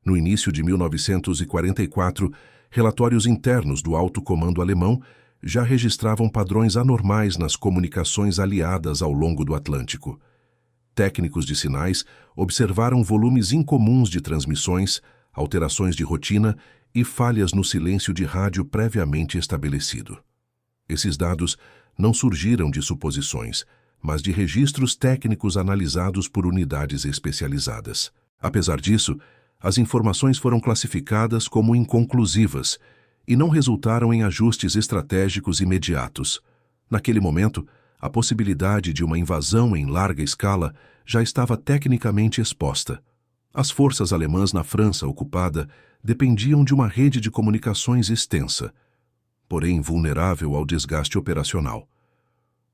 No início de 1944, relatórios internos do alto comando alemão já registravam padrões anormais nas comunicações aliadas ao longo do Atlântico. Técnicos de sinais observaram volumes incomuns de transmissões, alterações de rotina e falhas no silêncio de rádio previamente estabelecido. Esses dados não surgiram de suposições, mas de registros técnicos analisados por unidades especializadas. Apesar disso, as informações foram classificadas como inconclusivas e não resultaram em ajustes estratégicos imediatos. Naquele momento, a possibilidade de uma invasão em larga escala já estava tecnicamente exposta. As forças alemãs na França ocupada dependiam de uma rede de comunicações extensa, porém vulnerável ao desgaste operacional.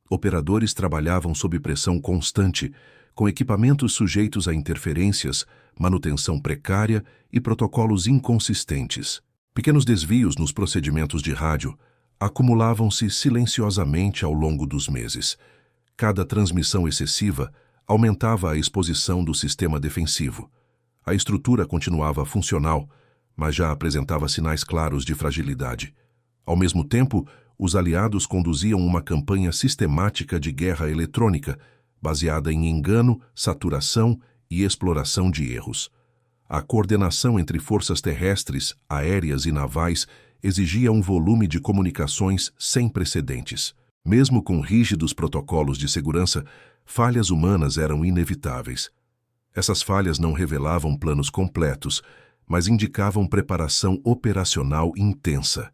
Operadores trabalhavam sob pressão constante, com equipamentos sujeitos a interferências, manutenção precária e protocolos inconsistentes. Pequenos desvios nos procedimentos de rádio acumulavam-se silenciosamente ao longo dos meses. Cada transmissão excessiva aumentava a exposição do sistema defensivo. A estrutura continuava funcional, mas já apresentava sinais claros de fragilidade. Ao mesmo tempo, os aliados conduziam uma campanha sistemática de guerra eletrônica, baseada em engano, saturação e exploração de erros. A coordenação entre forças terrestres, aéreas e navais exigia um volume de comunicações sem precedentes. Mesmo com rígidos protocolos de segurança, falhas humanas eram inevitáveis. Essas falhas não revelavam planos completos, mas indicavam preparação operacional intensa.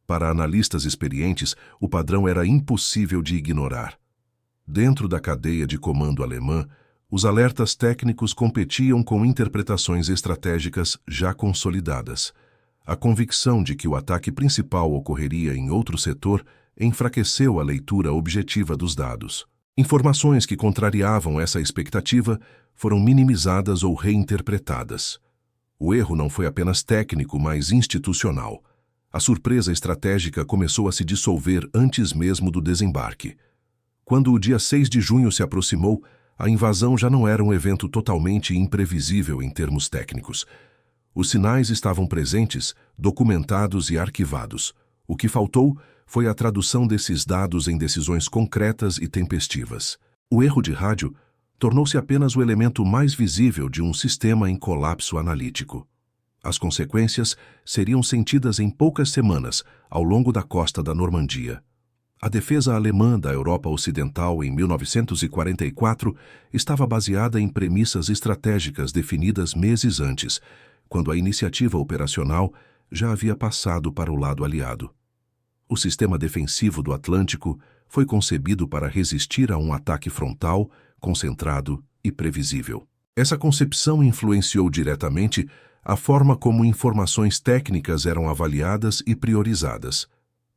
Para analistas experientes, o padrão era impossível de ignorar. Dentro da cadeia de comando alemã, os alertas técnicos competiam com interpretações estratégicas já consolidadas. A convicção de que o ataque principal ocorreria em outro setor enfraqueceu a leitura objetiva dos dados. Informações que contrariavam essa expectativa foram minimizadas ou reinterpretadas. O erro não foi apenas técnico, mas institucional. A surpresa estratégica começou a se dissolver antes mesmo do desembarque. Quando o dia 6 de junho se aproximou, a invasão já não era um evento totalmente imprevisível em termos técnicos. Os sinais estavam presentes, documentados e arquivados. O que faltou foi a tradução desses dados em decisões concretas e tempestivas. O erro de rádio tornou-se apenas o elemento mais visível de um sistema em colapso analítico. As consequências seriam sentidas em poucas semanas ao longo da costa da Normandia. A defesa alemã da Europa Ocidental em 1944 estava baseada em premissas estratégicas definidas meses antes, quando a iniciativa operacional já havia passado para o lado aliado. O sistema defensivo do Atlântico foi concebido para resistir a um ataque frontal, concentrado e previsível. Essa concepção influenciou diretamente a forma como informações técnicas eram avaliadas e priorizadas.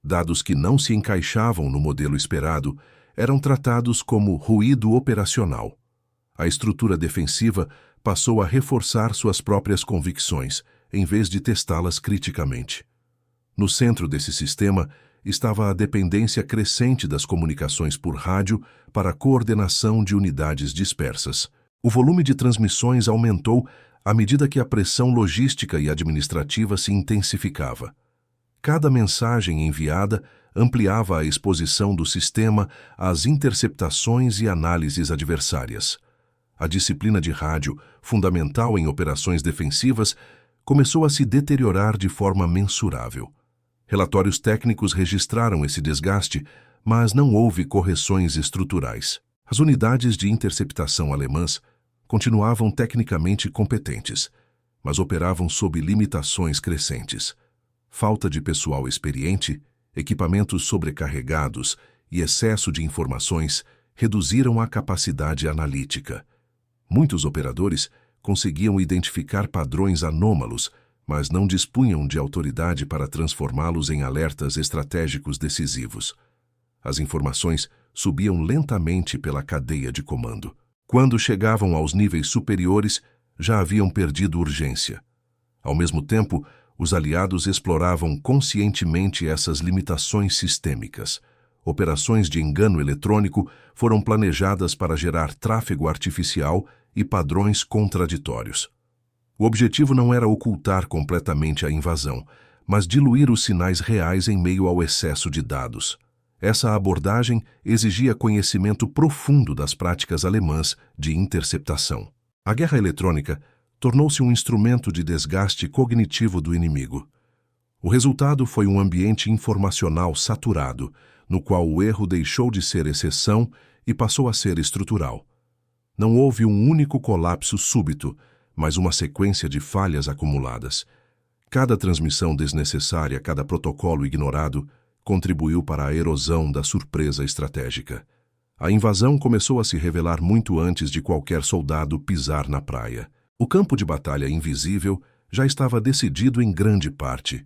Dados que não se encaixavam no modelo esperado eram tratados como ruído operacional. A estrutura defensiva passou a reforçar suas próprias convicções, em vez de testá-las criticamente. No centro desse sistema estava a dependência crescente das comunicações por rádio para a coordenação de unidades dispersas. O volume de transmissões aumentou à medida que a pressão logística e administrativa se intensificava. Cada mensagem enviada ampliava a exposição do sistema às interceptações e análises adversárias. A disciplina de rádio, fundamental em operações defensivas, começou a se deteriorar de forma mensurável. Relatórios técnicos registraram esse desgaste, mas não houve correções estruturais. As unidades de interceptação alemãs continuavam tecnicamente competentes, mas operavam sob limitações crescentes. Falta de pessoal experiente, equipamentos sobrecarregados e excesso de informações reduziram a capacidade analítica. Muitos operadores conseguiam identificar padrões anômalos, mas não dispunham de autoridade para transformá-los em alertas estratégicos decisivos. As informações subiam lentamente pela cadeia de comando. Quando chegavam aos níveis superiores, já haviam perdido urgência. Ao mesmo tempo, os aliados exploravam conscientemente essas limitações sistêmicas. Operações de engano eletrônico foram planejadas para gerar tráfego artificial e padrões contraditórios. O objetivo não era ocultar completamente a invasão, mas diluir os sinais reais em meio ao excesso de dados. Essa abordagem exigia conhecimento profundo das práticas alemãs de interceptação. A guerra eletrônica tornou-se um instrumento de desgaste cognitivo do inimigo. O resultado foi um ambiente informacional saturado, no qual o erro deixou de ser exceção e passou a ser estrutural. Não houve um único colapso súbito, mas uma sequência de falhas acumuladas. Cada transmissão desnecessária, cada protocolo ignorado, contribuiu para a erosão da surpresa estratégica. A invasão começou a se revelar muito antes de qualquer soldado pisar na praia. O campo de batalha invisível já estava decidido em grande parte.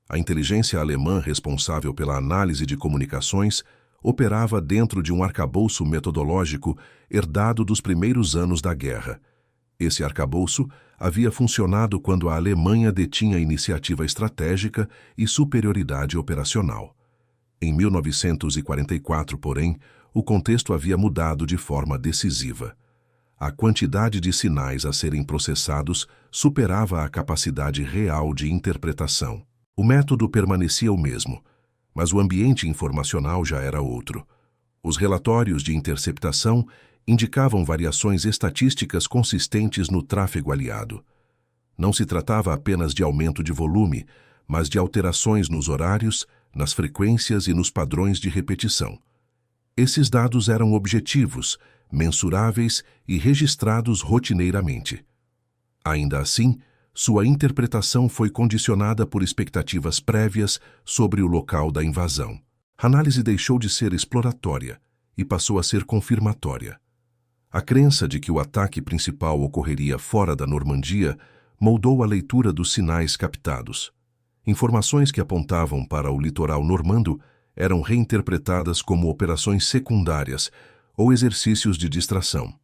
A inteligência alemã responsável pela análise de comunicações operava dentro de um arcabouço metodológico herdado dos primeiros anos da guerra. Esse arcabouço havia funcionado quando a Alemanha detinha iniciativa estratégica e superioridade operacional. Em 1944, porém, o contexto havia mudado de forma decisiva. A quantidade de sinais a serem processados superava a capacidade real de interpretação. O método permanecia o mesmo, mas o ambiente informacional já era outro. Os relatórios de interceptação indicavam variações estatísticas consistentes no tráfego aliado. Não se tratava apenas de aumento de volume, mas de alterações nos horários, nas frequências e nos padrões de repetição. Esses dados eram objetivos, mensuráveis e registrados rotineiramente. Ainda assim, sua interpretação foi condicionada por expectativas prévias sobre o local da invasão. A análise deixou de ser exploratória e passou a ser confirmatória. A crença de que o ataque principal ocorreria fora da Normandia moldou a leitura dos sinais captados. Informações que apontavam para o litoral normando eram reinterpretadas como operações secundárias ou exercícios de distração.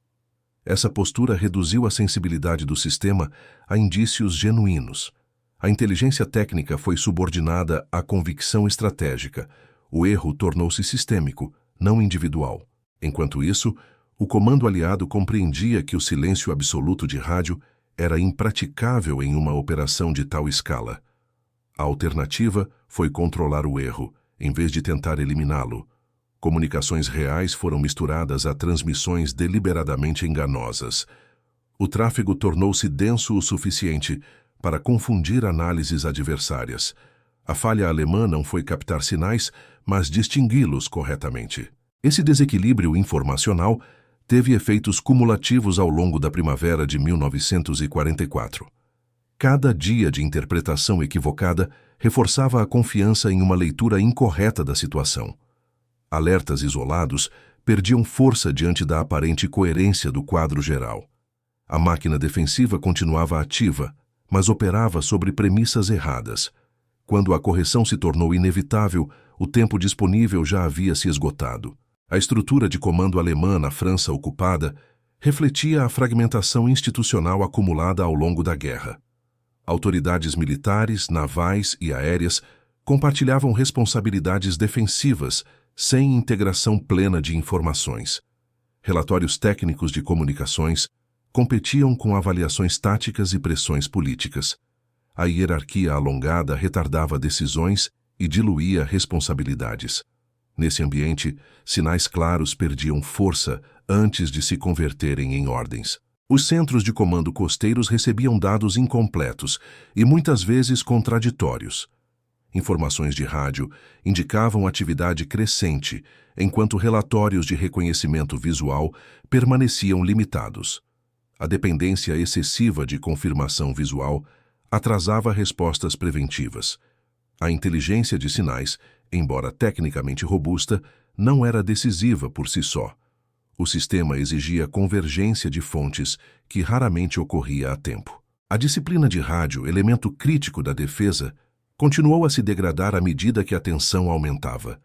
Essa postura reduziu a sensibilidade do sistema a indícios genuínos. A inteligência técnica foi subordinada à convicção estratégica. O erro tornou-se sistêmico, não individual. Enquanto isso, o comando aliado compreendia que o silêncio absoluto de rádio era impraticável em uma operação de tal escala. A alternativa foi controlar o erro, em vez de tentar eliminá-lo. Comunicações reais foram misturadas a transmissões deliberadamente enganosas. O tráfego tornou-se denso o suficiente para confundir análises adversárias. A falha alemã não foi captar sinais, mas distingui-los corretamente. Esse desequilíbrio informacional teve efeitos cumulativos ao longo da primavera de 1944. Cada dia de interpretação equivocada reforçava a confiança em uma leitura incorreta da situação. Alertas isolados perdiam força diante da aparente coerência do quadro geral. A máquina defensiva continuava ativa, mas operava sobre premissas erradas. Quando a correção se tornou inevitável, o tempo disponível já havia se esgotado. A estrutura de comando alemã na França ocupada refletia a fragmentação institucional acumulada ao longo da guerra. Autoridades militares, navais e aéreas compartilhavam responsabilidades defensivas sem integração plena de informações. Relatórios técnicos de comunicações competiam com avaliações táticas e pressões políticas. A hierarquia alongada retardava decisões e diluía responsabilidades. Nesse ambiente, sinais claros perdiam força antes de se converterem em ordens. Os centros de comando costeiros recebiam dados incompletos e muitas vezes contraditórios. Informações de rádio indicavam atividade crescente, enquanto relatórios de reconhecimento visual permaneciam limitados. A dependência excessiva de confirmação visual atrasava respostas preventivas. A inteligência de sinais, embora tecnicamente robusta, não era decisiva por si só. O sistema exigia convergência de fontes que raramente ocorria a tempo. A disciplina de rádio, elemento crítico da defesa, continuou a se degradar à medida que a tensão aumentava.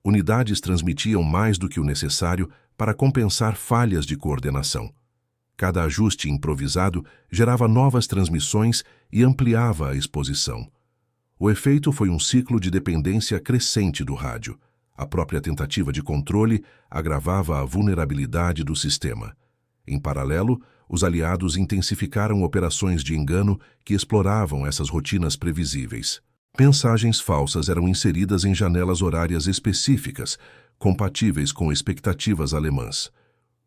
Unidades transmitiam mais do que o necessário para compensar falhas de coordenação. Cada ajuste improvisado gerava novas transmissões e ampliava a exposição. O efeito foi um ciclo de dependência crescente do rádio. A própria tentativa de controle agravava a vulnerabilidade do sistema. Em paralelo, os aliados intensificaram operações de engano que exploravam essas rotinas previsíveis. Mensagens falsas eram inseridas em janelas horárias específicas, compatíveis com expectativas alemãs.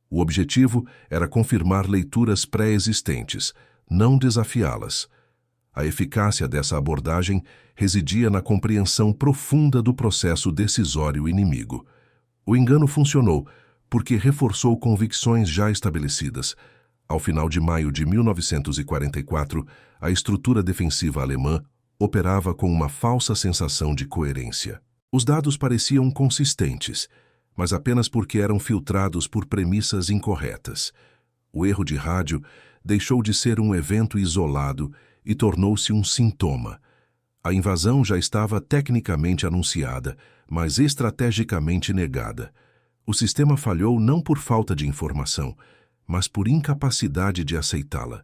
O objetivo era confirmar leituras pré-existentes, não desafiá-las. A eficácia dessa abordagem residia na compreensão profunda do processo decisório inimigo. O engano funcionou porque reforçou convicções já estabelecidas. Ao final de maio de 1944, a estrutura defensiva alemã operava com uma falsa sensação de coerência. Os dados pareciam consistentes, mas apenas porque eram filtrados por premissas incorretas. O erro de rádio deixou de ser um evento isolado e tornou-se um sintoma. A invasão já estava tecnicamente anunciada, mas estrategicamente negada. O sistema falhou não por falta de informação, mas por incapacidade de aceitá-la.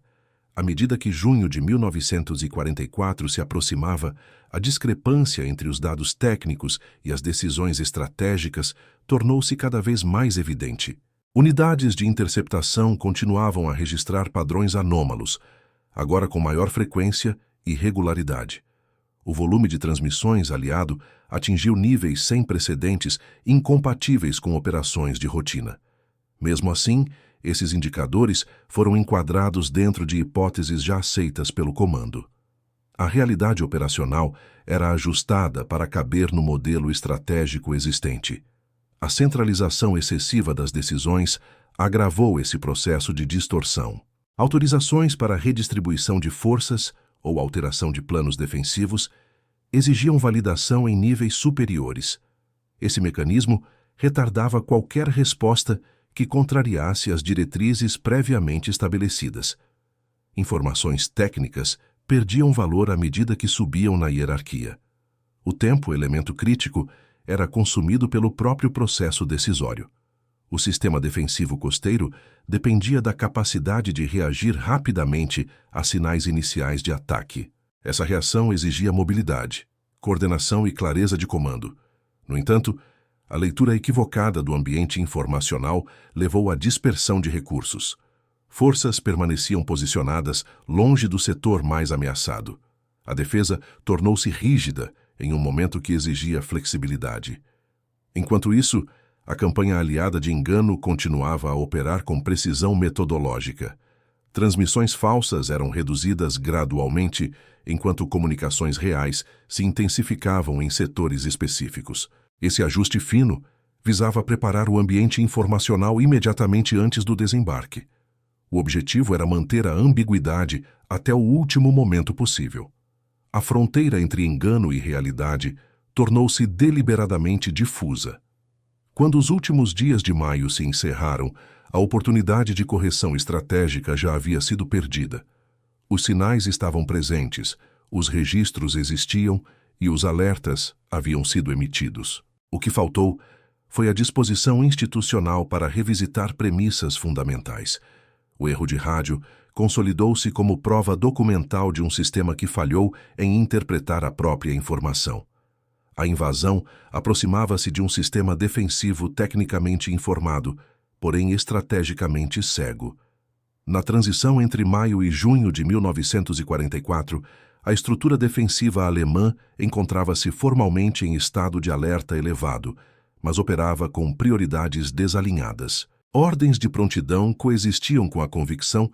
À medida que junho de 1944 se aproximava, a discrepância entre os dados técnicos e as decisões estratégicas tornou-se cada vez mais evidente. Unidades de interceptação continuavam a registrar padrões anômalos, agora com maior frequência e regularidade. O volume de transmissões aliado atingiu níveis sem precedentes incompatíveis com operações de rotina. Mesmo assim, esses indicadores foram enquadrados dentro de hipóteses já aceitas pelo comando. A realidade operacional era ajustada para caber no modelo estratégico existente. A centralização excessiva das decisões agravou esse processo de distorção. Autorizações para redistribuição de forças ou alteração de planos defensivos exigiam validação em níveis superiores. Esse mecanismo retardava qualquer resposta que contrariasse as diretrizes previamente estabelecidas. Informações técnicas perdiam valor à medida que subiam na hierarquia. O tempo, elemento crítico, era consumido pelo próprio processo decisório. O sistema defensivo costeiro dependia da capacidade de reagir rapidamente a sinais iniciais de ataque. Essa reação exigia mobilidade, coordenação e clareza de comando. No entanto, a leitura equivocada do ambiente informacional levou à dispersão de recursos. Forças permaneciam posicionadas longe do setor mais ameaçado. A defesa tornou-se rígida em um momento que exigia flexibilidade. Enquanto isso, a campanha aliada de engano continuava a operar com precisão metodológica. Transmissões falsas eram reduzidas gradualmente, enquanto comunicações reais se intensificavam em setores específicos. Esse ajuste fino visava preparar o ambiente informacional imediatamente antes do desembarque. O objetivo era manter a ambiguidade até o último momento possível. A fronteira entre engano e realidade tornou-se deliberadamente difusa. Quando os últimos dias de maio se encerraram, a oportunidade de correção estratégica já havia sido perdida. Os sinais estavam presentes, os registros existiam e os alertas haviam sido emitidos. O que faltou foi a disposição institucional para revisitar premissas fundamentais. O erro de rádio consolidou-se como prova documental de um sistema que falhou em interpretar a própria informação. A invasão aproximava-se de um sistema defensivo tecnicamente informado, porém estrategicamente cego. Na transição entre maio e junho de 1944, a estrutura defensiva alemã encontrava-se formalmente em estado de alerta elevado, mas operava com prioridades desalinhadas. Ordens de prontidão coexistiam com a convicção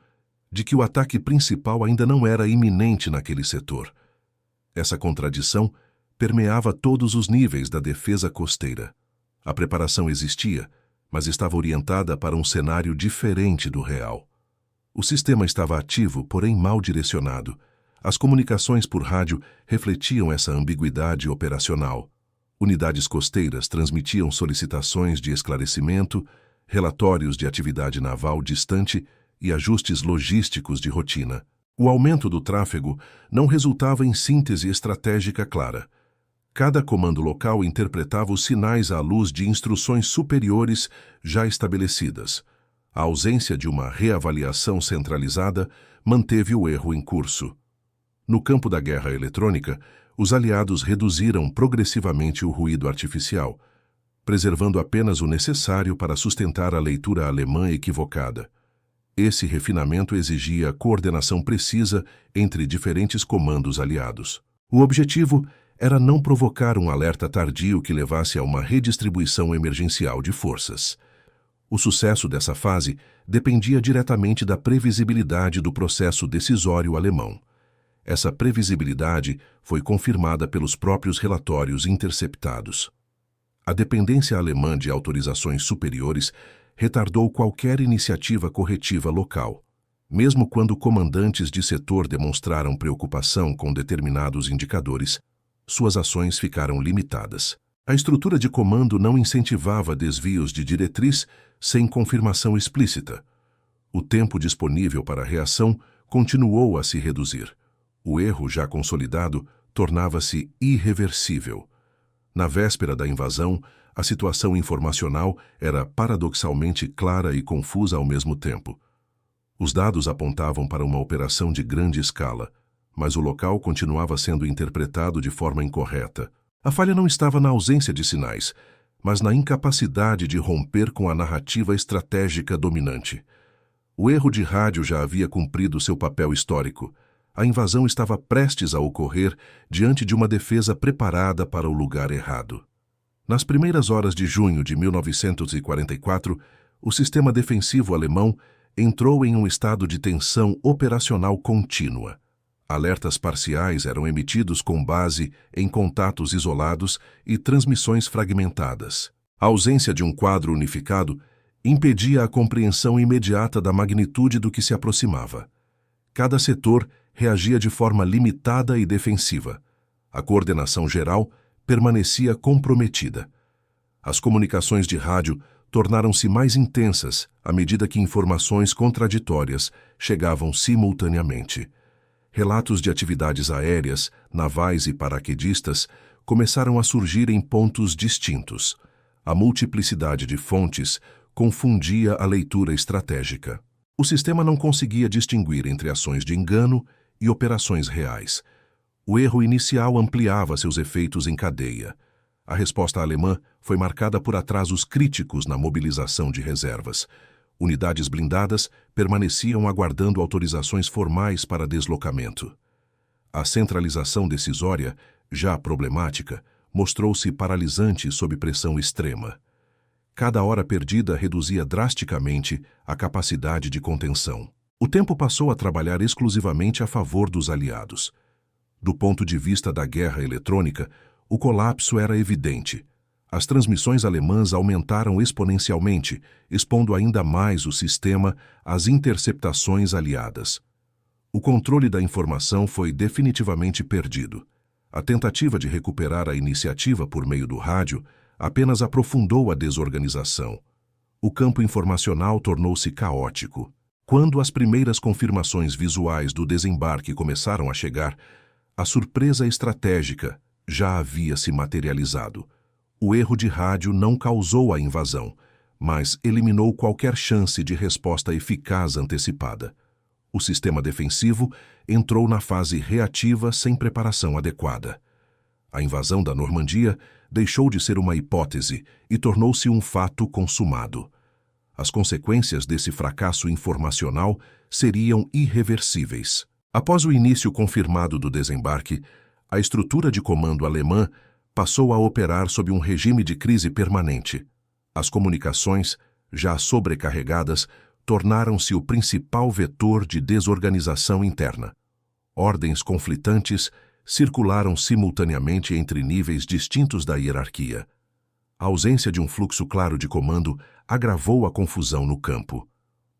de que o ataque principal ainda não era iminente naquele setor. Essa contradição permeava todos os níveis da defesa costeira. A preparação existia, mas estava orientada para um cenário diferente do real. O sistema estava ativo, porém mal direcionado. As comunicações por rádio refletiam essa ambiguidade operacional. Unidades costeiras transmitiam solicitações de esclarecimento, relatórios de atividade naval distante e ajustes logísticos de rotina. O aumento do tráfego não resultava em síntese estratégica clara. Cada comando local interpretava os sinais à luz de instruções superiores já estabelecidas. A ausência de uma reavaliação centralizada manteve o erro em curso. No campo da guerra eletrônica, os aliados reduziram progressivamente o ruído artificial, preservando apenas o necessário para sustentar a leitura alemã equivocada. Esse refinamento exigia coordenação precisa entre diferentes comandos aliados. O objetivo era não provocar um alerta tardio que levasse a uma redistribuição emergencial de forças. O sucesso dessa fase dependia diretamente da previsibilidade do processo decisório alemão. Essa previsibilidade foi confirmada pelos próprios relatórios interceptados. A dependência alemã de autorizações superiores retardou qualquer iniciativa corretiva local. Mesmo quando comandantes de setor demonstraram preocupação com determinados indicadores, suas ações ficaram limitadas. A estrutura de comando não incentivava desvios de diretriz sem confirmação explícita. O tempo disponível para a reação continuou a se reduzir. O erro já consolidado tornava-se irreversível. Na véspera da invasão, a situação informacional era paradoxalmente clara e confusa ao mesmo tempo. Os dados apontavam para uma operação de grande escala, mas o local continuava sendo interpretado de forma incorreta. A falha não estava na ausência de sinais, mas na incapacidade de romper com a narrativa estratégica dominante. O erro de rádio já havia cumprido seu papel histórico. A invasão estava prestes a ocorrer diante de uma defesa preparada para o lugar errado. Nas primeiras horas de junho de 1944, o sistema defensivo alemão entrou em um estado de tensão operacional contínua. Alertas parciais eram emitidos com base em contatos isolados e transmissões fragmentadas. A ausência de um quadro unificado impedia a compreensão imediata da magnitude do que se aproximava. Cada setor reagia de forma limitada e defensiva. A coordenação geral permanecia comprometida. As comunicações de rádio tornaram-se mais intensas à medida que informações contraditórias chegavam simultaneamente. Relatos de atividades aéreas, navais e paraquedistas começaram a surgir em pontos distintos. A multiplicidade de fontes confundia a leitura estratégica. O sistema não conseguia distinguir entre ações de engano e operações reais. O erro inicial ampliava seus efeitos em cadeia. A resposta alemã foi marcada por atrasos críticos na mobilização de reservas. Unidades blindadas permaneciam aguardando autorizações formais para deslocamento. A centralização decisória, já problemática, mostrou-se paralisante sob pressão extrema. Cada hora perdida reduzia drasticamente a capacidade de contenção. O tempo passou a trabalhar exclusivamente a favor dos aliados. Do ponto de vista da guerra eletrônica, o colapso era evidente. As transmissões alemãs aumentaram exponencialmente, expondo ainda mais o sistema às interceptações aliadas. O controle da informação foi definitivamente perdido. A tentativa de recuperar a iniciativa por meio do rádio apenas aprofundou a desorganização. O campo informacional tornou-se caótico. Quando as primeiras confirmações visuais do desembarque começaram a chegar, a surpresa estratégica já havia se materializado. O erro de rádio não causou a invasão, mas eliminou qualquer chance de resposta eficaz antecipada. O sistema defensivo entrou na fase reativa sem preparação adequada. A invasão da Normandia deixou de ser uma hipótese e tornou-se um fato consumado. As consequências desse fracasso informacional seriam irreversíveis. Após o início confirmado do desembarque, a estrutura de comando alemã passou a operar sob um regime de crise permanente. As comunicações, já sobrecarregadas, tornaram-se o principal vetor de desorganização interna. Ordens conflitantes circularam simultaneamente entre níveis distintos da hierarquia. A ausência de um fluxo claro de comando agravou a confusão no campo.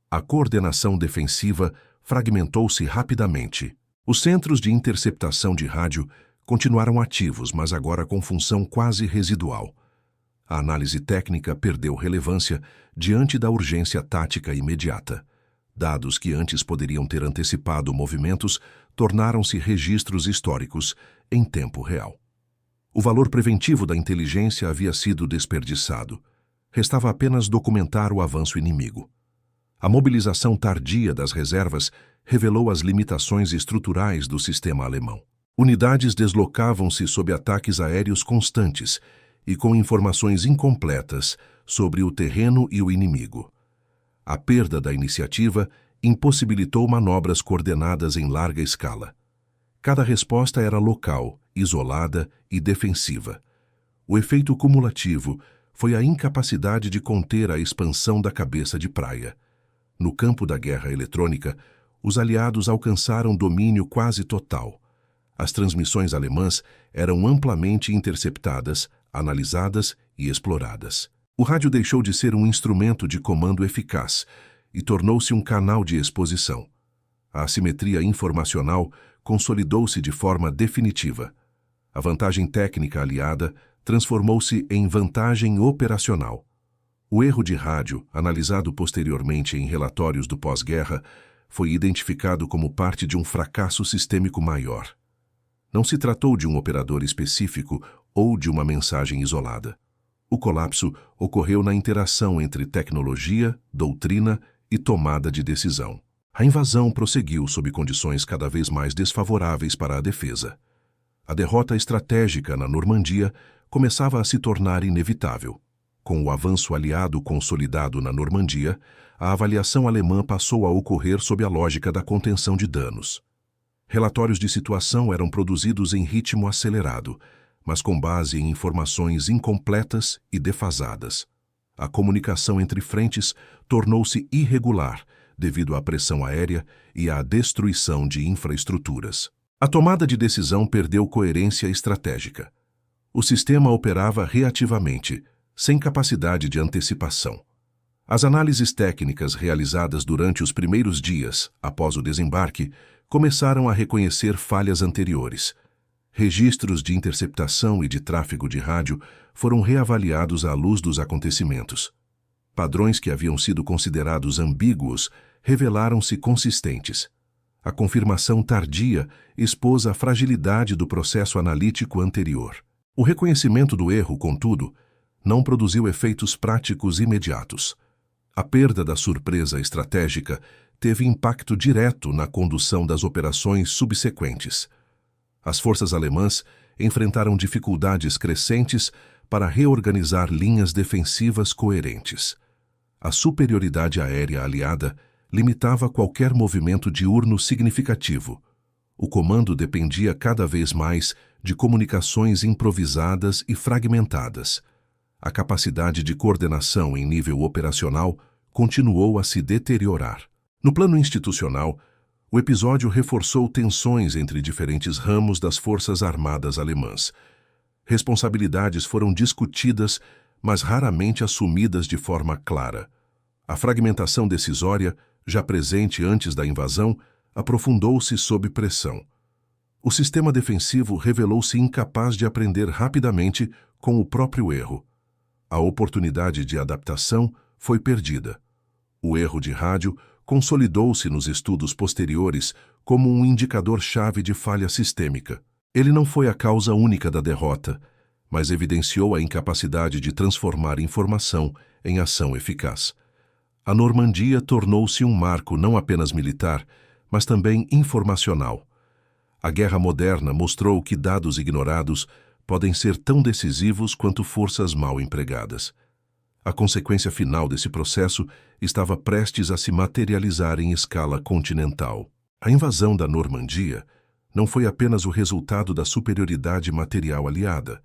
A coordenação defensiva fragmentou-se rapidamente. Os centros de interceptação de rádio continuaram ativos, mas agora com função quase residual. A análise técnica perdeu relevância diante da urgência tática imediata. Dados que antes poderiam ter antecipado movimentos tornaram-se registros históricos em tempo real. O valor preventivo da inteligência havia sido desperdiçado. Restava apenas documentar o avanço inimigo. A mobilização tardia das reservas revelou as limitações estruturais do sistema alemão. Unidades deslocavam-se sob ataques aéreos constantes e com informações incompletas sobre o terreno e o inimigo. A perda da iniciativa impossibilitou manobras coordenadas em larga escala. Cada resposta era local, isolada e defensiva. O efeito cumulativo foi a incapacidade de conter a expansão da cabeça de praia. No campo da guerra eletrônica, os aliados alcançaram domínio quase total. As transmissões alemãs eram amplamente interceptadas, analisadas e exploradas. O rádio deixou de ser um instrumento de comando eficaz e tornou-se um canal de exposição. A assimetria informacional consolidou-se de forma definitiva. A vantagem técnica aliada transformou-se em vantagem operacional. O erro de rádio, analisado posteriormente em relatórios do pós-guerra, foi identificado como parte de um fracasso sistêmico maior. Não se tratou de um operador específico ou de uma mensagem isolada. O colapso ocorreu na interação entre tecnologia, doutrina e tomada de decisão. A invasão prosseguiu sob condições cada vez mais desfavoráveis para a defesa. A derrota estratégica na Normandia começava a se tornar inevitável. Com o avanço aliado consolidado na Normandia, a avaliação alemã passou a ocorrer sob a lógica da contenção de danos. Relatórios de situação eram produzidos em ritmo acelerado, mas com base em informações incompletas e defasadas. A comunicação entre frentes tornou-se irregular devido à pressão aérea e à destruição de infraestruturas. A tomada de decisão perdeu coerência estratégica. O sistema operava reativamente, sem capacidade de antecipação. As análises técnicas realizadas durante os primeiros dias após o desembarque começaram a reconhecer falhas anteriores. Registros de interceptação e de tráfego de rádio foram reavaliados à luz dos acontecimentos. Padrões que haviam sido considerados ambíguos revelaram-se consistentes. A confirmação tardia expôs a fragilidade do processo analítico anterior. O reconhecimento do erro, contudo, não produziu efeitos práticos imediatos. A perda da surpresa estratégica teve impacto direto na condução das operações subsequentes. As forças alemãs enfrentaram dificuldades crescentes para reorganizar linhas defensivas coerentes. A superioridade aérea aliada limitava qualquer movimento diurno significativo. O comando dependia cada vez mais de comunicações improvisadas e fragmentadas. A capacidade de coordenação em nível operacional continuou a se deteriorar. No plano institucional, o episódio reforçou tensões entre diferentes ramos das forças armadas alemãs. Responsabilidades foram discutidas, mas raramente assumidas de forma clara. A fragmentação decisória, já presente antes da invasão, aprofundou-se sob pressão. O sistema defensivo revelou-se incapaz de aprender rapidamente com o próprio erro. A oportunidade de adaptação foi perdida. O erro de rádio consolidou-se nos estudos posteriores como um indicador-chave de falha sistêmica. Ele não foi a causa única da derrota, mas evidenciou a incapacidade de transformar informação em ação eficaz. A Normandia tornou-se um marco não apenas militar, mas também informacional. A guerra moderna mostrou que dados ignorados podem ser tão decisivos quanto forças mal empregadas. A consequência final desse processo estava prestes a se materializar em escala continental. A invasão da Normandia não foi apenas o resultado da superioridade material aliada,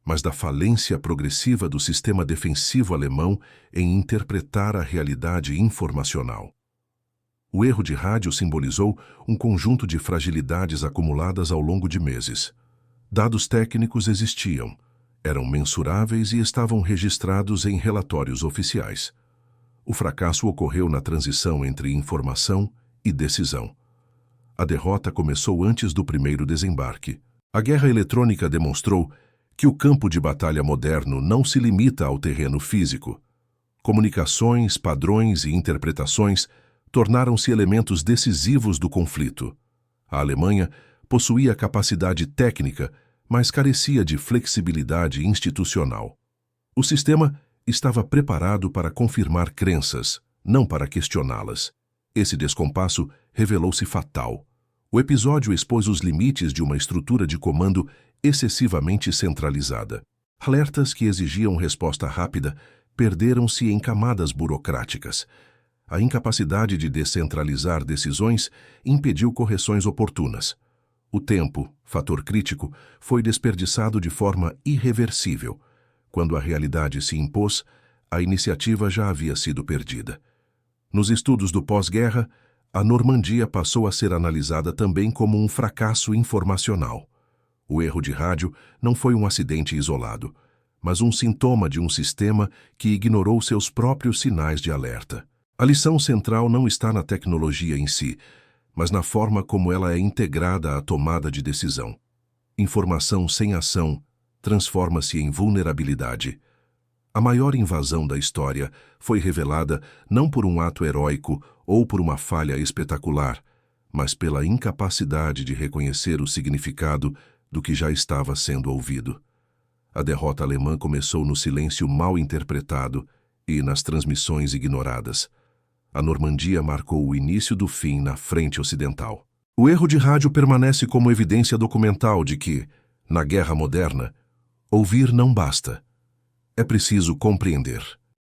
mas da falência progressiva do sistema defensivo alemão em interpretar a realidade informacional. O erro de rádio simbolizou um conjunto de fragilidades acumuladas ao longo de meses. Dados técnicos existiam, eram mensuráveis e estavam registrados em relatórios oficiais. O fracasso ocorreu na transição entre informação e decisão. A derrota começou antes do primeiro desembarque. A guerra eletrônica demonstrou que o campo de batalha moderno não se limita ao terreno físico. Comunicações, padrões e interpretações tornaram-se elementos decisivos do conflito. A Alemanha possuía capacidade técnica, mas carecia de flexibilidade institucional. O sistema estava preparado para confirmar crenças, não para questioná-las. Esse descompasso revelou-se fatal. O episódio expôs os limites de uma estrutura de comando excessivamente centralizada. Alertas que exigiam resposta rápida perderam-se em camadas burocráticas. A incapacidade de descentralizar decisões impediu correções oportunas. O tempo, fator crítico, foi desperdiçado de forma irreversível. Quando a realidade se impôs, a iniciativa já havia sido perdida. Nos estudos do pós-guerra, a Normandia passou a ser analisada também como um fracasso informacional. O erro de rádio não foi um acidente isolado, mas um sintoma de um sistema que ignorou seus próprios sinais de alerta. A lição central não está na tecnologia em si, mas na forma como ela é integrada à tomada de decisão. Informação sem ação transforma-se em vulnerabilidade. A maior invasão da história foi revelada não por um ato heróico ou por uma falha espetacular, mas pela incapacidade de reconhecer o significado do que já estava sendo ouvido. A derrota alemã começou no silêncio mal interpretado e nas transmissões ignoradas. A Normandia marcou o início do fim na frente ocidental. O erro de rádio permanece como evidência documental de que, na guerra moderna, ouvir não basta. É preciso compreender.